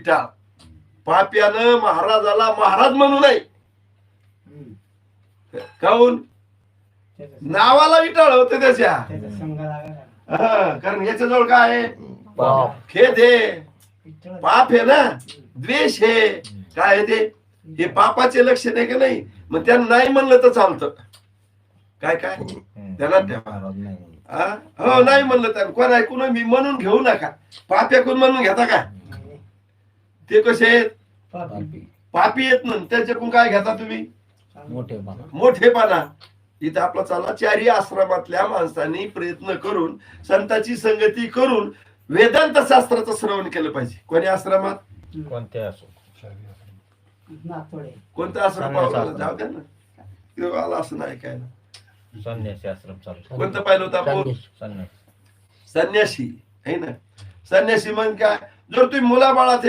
विटाळ. पाप्यानं महाराजाला महाराज म्हणू नये. काऊन? नावाला विटाळ होते त्याच्या. कारण याच्याजवळ काय आहे? खेद आहे, पाप आहे ना, द्वेष आहे. काय आहे ते? हे पापाचे लक्षण आहे का नाही? मग त्यांना नाही म्हणलं तर चालतं. काय काय त्याला हो नाही म्हणलं तर कोण ऐकून मी म्हणून घेऊ नका. पाप ऐकून म्हणून घेता का? ते कसे आहेत? पापी येत ना, त्याच्याकडून काय घेता तुम्ही? मोठेपणा. इथं आपला चालला चारी आश्रमातल्या माणसांनी प्रयत्न करून संतांची संगती करून वेदांत शास्त्राचं श्रवण केलं पाहिजे. कोण्या आश्रमात? कोणत्या असो, कोणता आश्रम पावला जाऊ द्या ना. आला असं नाही काय ना. संन्यासी आश्रम चालू. कोणतं पाहिलं होतं आपण? संन्यासी. संन्यासी आहे ना. संन्यासी म्हणजे काय? जर तुम्ही मुलाबाळात